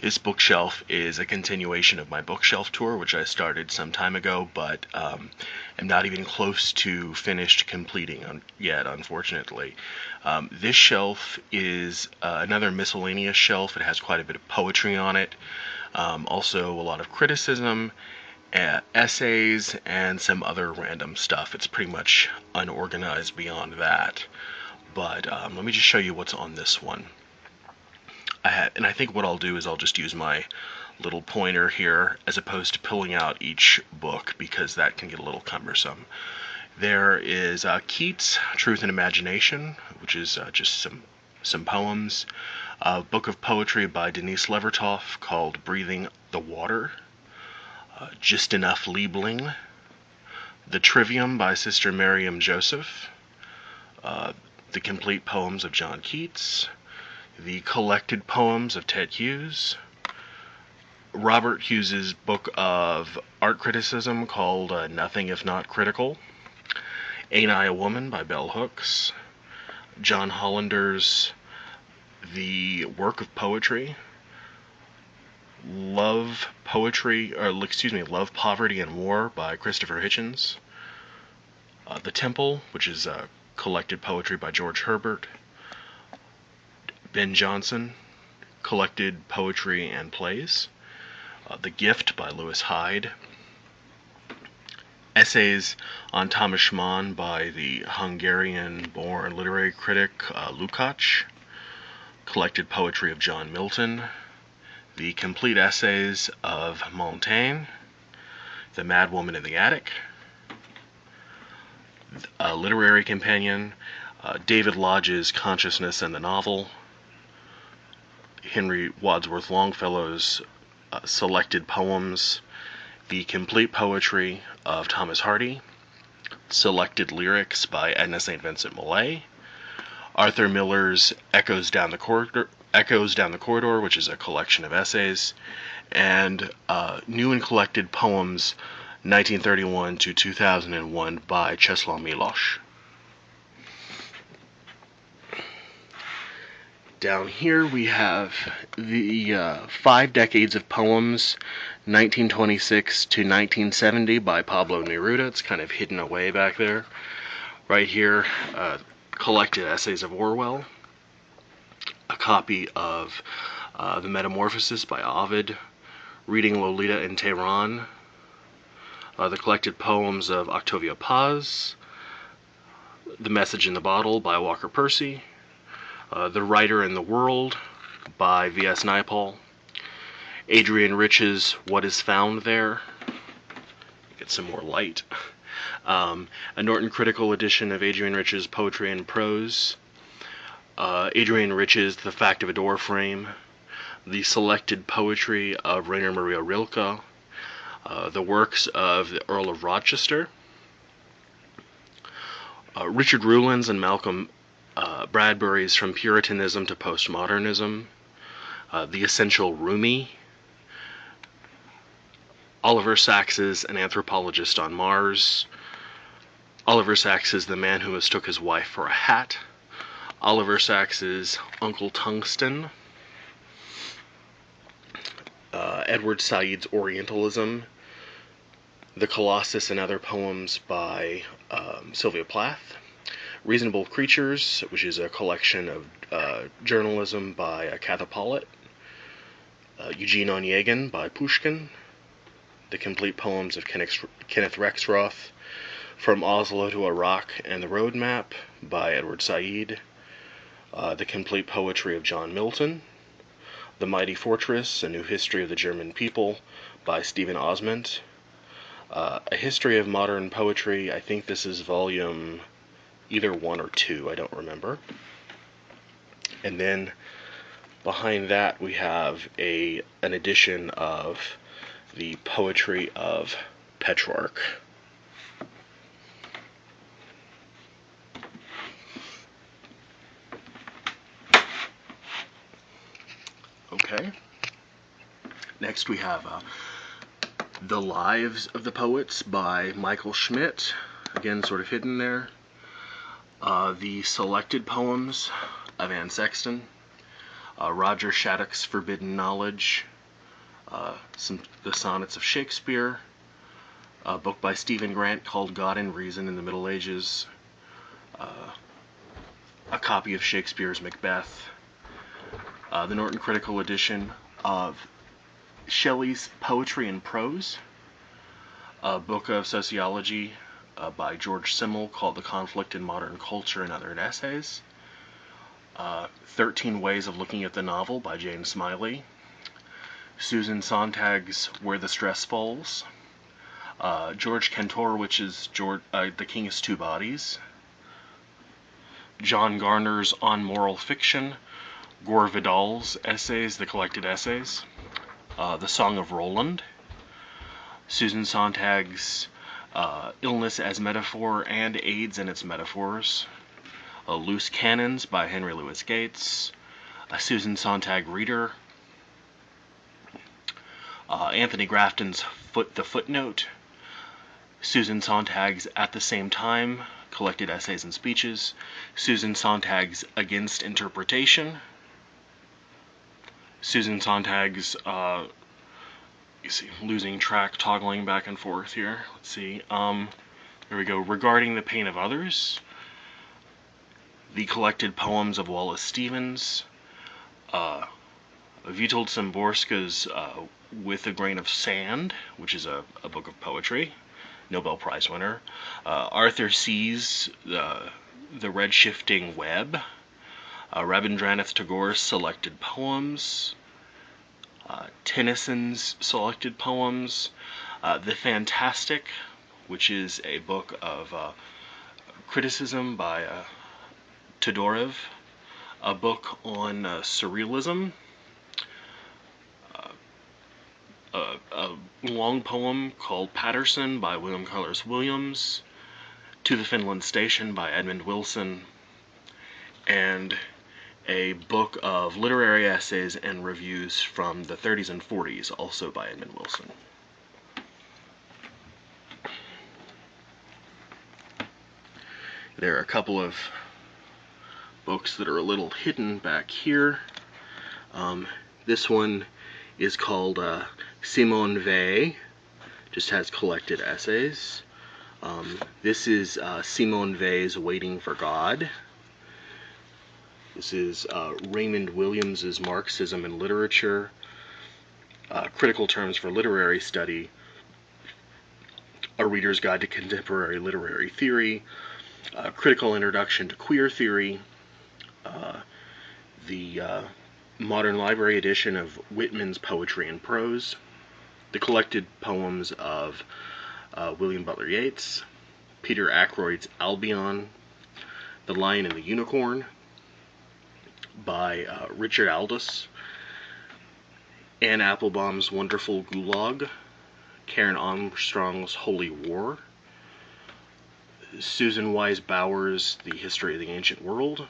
This bookshelf is a continuation of my bookshelf tour, which I started some time ago, but am not even close to finished completing yet, unfortunately. This shelf is another miscellaneous shelf. It has quite a bit of poetry on it, also a lot of criticism, essays, and some other random stuff. It's pretty much unorganized beyond that. But let me just show you what's on this one. And I think what I'll do is I'll just use my little pointer here as opposed to pulling out each book, because that can get a little cumbersome. There is Keats, Truth and Imagination, which is just some poems. A book of poetry by Denise Levertov called Breathing the Water. Just Enough Liebling. The Trivium by Sister Miriam Joseph. The Complete Poems of John Keats. The Collected Poems of Ted Hughes. Robert Hughes's book of art criticism called Nothing If Not Critical. Ain't I a Woman by Bell Hooks. John Hollander's The Work of Poetry. Love, Poverty, and War by Christopher Hitchens. The Temple, which is collected poetry by George Herbert. Ben Jonson, collected poetry and plays. The Gift by Lewis Hyde. Essays on Thomas Schmann by the Hungarian-born literary critic Lukács. Collected poetry of John Milton. The Complete Essays of Montaigne. The Mad Woman in the Attic. A Literary Companion. David Lodge's Consciousness and the Novel. Henry Wadsworth Longfellow's Selected Poems. The Complete Poetry of Thomas Hardy. Selected Lyrics by Edna St. Vincent Millay. Arthur Miller's Echoes Down the Corridor, which is a collection of essays. And New and Collected Poems 1931 to 2001 by Czesław Miłosz. Down here we have the 5 Decades of Poems, 1926 to 1970 by Pablo Neruda. It's kind of hidden away back there. Right here, Collected Essays of Orwell. A copy of The Metamorphosis by Ovid. Reading Lolita in Tehran. The Collected Poems of Octavio Paz. The Message in the Bottle by Walker Percy. The Writer in the World by V.S. Naipaul. Adrian Rich's What Is Found There. Get some more light. A Norton Critical edition of Adrian Rich's Poetry and Prose. Adrian Rich's The Fact of a Door Frame. The Selected Poetry of Rainer Maria Rilke. The Works of the Earl of Rochester. Richard Ruland's and Malcolm Bradbury's From Puritanism to Postmodernism. The Essential Rumi. Oliver Sacks's An Anthropologist on Mars. Oliver Sacks's The Man Who Mistook His Wife for a Hat. Oliver Sacks's Uncle Tungsten. Edward Said's Orientalism. The Colossus and Other Poems by Sylvia Plath. Reasonable Creatures, which is a collection of journalism by Katha Pollitt. Eugene Onegin by Pushkin. The Complete Poems of Kenneth Rexroth. From Oslo to Iraq and the Road Map by Edward Said. The Complete Poetry of John Milton. The Mighty Fortress, A New History of the German People by Stephen Osment. A History of Modern Poetry, I think this is volume either 1 or 2, I don't remember. And then behind that we have an edition of the Poetry of Petrarch. Okay. Next we have The Lives of the Poets by Michael Schmidt. Again, sort of hidden there. The Selected Poems of Anne Sexton. Roger Shattuck's Forbidden Knowledge, the Sonnets of Shakespeare, a book by Stephen Grant called God and Reason in the Middle Ages, a copy of Shakespeare's Macbeth, the Norton Critical Edition of Shelley's Poetry and Prose, a book of sociology by George Simmel called The Conflict in Modern Culture and Other Essays, 13 Ways of Looking at the Novel by Jane Smiley, Susan Sontag's Where the Stress Falls, George Kantorowicz's The King's Two Bodies, John Garner's On Moral Fiction, Gore Vidal's Essays, the Collected Essays, The Song of Roland, Susan Sontag's Illness as Metaphor and AIDS and Its Metaphors, Loose Cannons by Henry Louis Gates, a Susan Sontag Reader, Anthony Grafton's The Footnote, Susan Sontag's At the Same Time, Collected Essays and Speeches, Susan Sontag's Against Interpretation, Susan Sontag's, losing track, toggling back and forth here. Let's see. There we go. Regarding the Pain of Others, the Collected Poems of Wallace Stevens, Witold Szymborska's With a Grain of Sand, which is a book of poetry, Nobel Prize winner, Arthur C.'s The Red Shifting Web, Rabindranath Tagore's Selected Poems, Tennyson's Selected Poems, The Fantastic, which is a book of criticism by Todorev, a book on surrealism, a long poem called Patterson by William Carlos Williams, To the Finland Station by Edmund Wilson, and a book of literary essays and reviews from the 30s and 40s, also by Edmund Wilson. There are a couple of books that are a little hidden back here. This one is called Simone Weil, just has collected essays. This is Simone Weil's Waiting for God. This is Raymond Williams's Marxism and Literature, Critical Terms for Literary Study, A Reader's Guide to Contemporary Literary Theory, Critical Introduction to Queer Theory, the Modern Library edition of Whitman's Poetry and Prose, the collected poems of William Butler Yeats, Peter Ackroyd's Albion, The Lion and the Unicorn by Richard Aldous, Anne Applebaum's Wonderful Gulag, Karen Armstrong's Holy War, Susan Wise Bauer's The History of the Ancient World,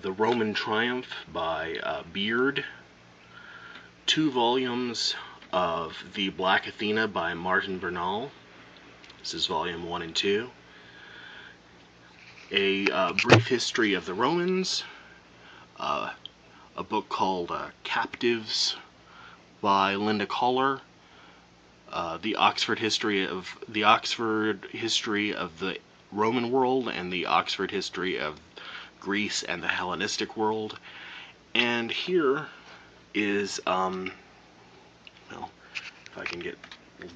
The Roman Triumph by Beard, 2 volumes of The Black Athena by Martin Bernal. This is volume 1 and 2. A Brief History of the Romans, a book called Captives by Linda Collar, the Oxford History of the Roman world and the Oxford History of Greece and the Hellenistic world. And here is, well, if I can get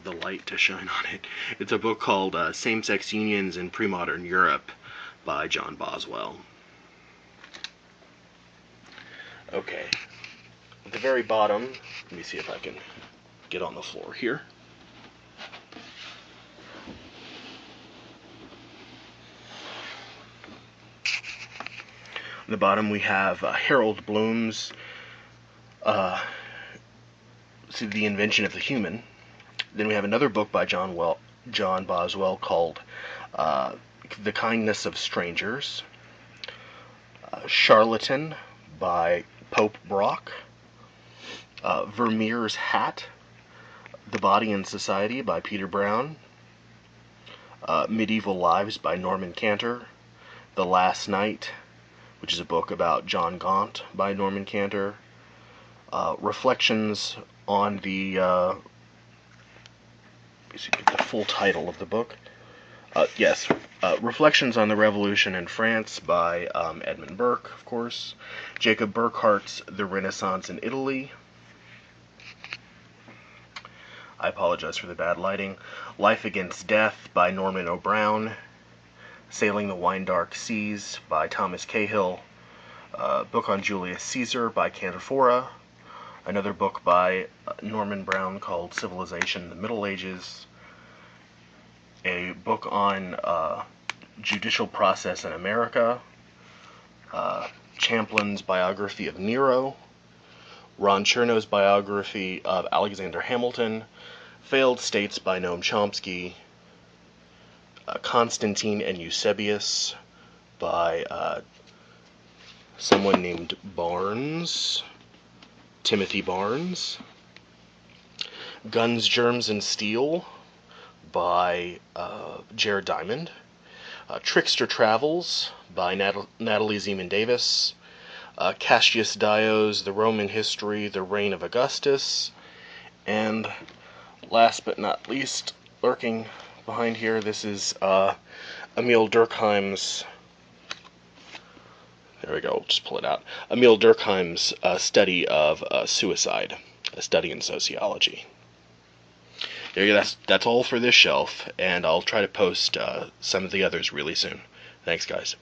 the light to shine on it, it's a book called Same-Sex Unions in Pre-Modern Europe by John Boswell. Okay, at the very bottom, let me see if I can get on the floor here. On the bottom we have Harold Bloom's The Invention of the Human. Then we have another book by John Boswell called The Kindness of Strangers, Charlatan by Pope Brock, Vermeer's Hat, The Body and Society by Peter Brown, Medieval Lives by Norman Cantor, The Last Night which is a book about John Gaunt by Norman Cantor. Reflections on the full title of the book. Yes, Reflections on the Revolution in France by Edmund Burke, of course. Jacob Burckhardt's The Renaissance in Italy. I apologize for the bad lighting. Life Against Death by Norman O'Brien. Sailing the Wine-Dark Seas by Thomas Cahill. Book on Julius Caesar by Cantafora. Another book by Norman Brown called Civilization in the Middle Ages. A book on judicial process in America. Champlin's biography of Nero. Ron Chernow's biography of Alexander Hamilton. Failed States by Noam Chomsky. Constantine and Eusebius by someone named Barnes, Timothy Barnes. Guns, Germs, and Steel by Jared Diamond. Trickster Travels by Natalie Zeman Davis. Cassius Dio's The Roman History, The Reign of Augustus. And last but not least, lurking behind here, this is Emil Durkheim's, there we go, we'll just pull it out, Emil Durkheim's study of suicide, a study in sociology. There you go, that's all for this shelf, and I'll try to post some of the others really soon. Thanks, guys.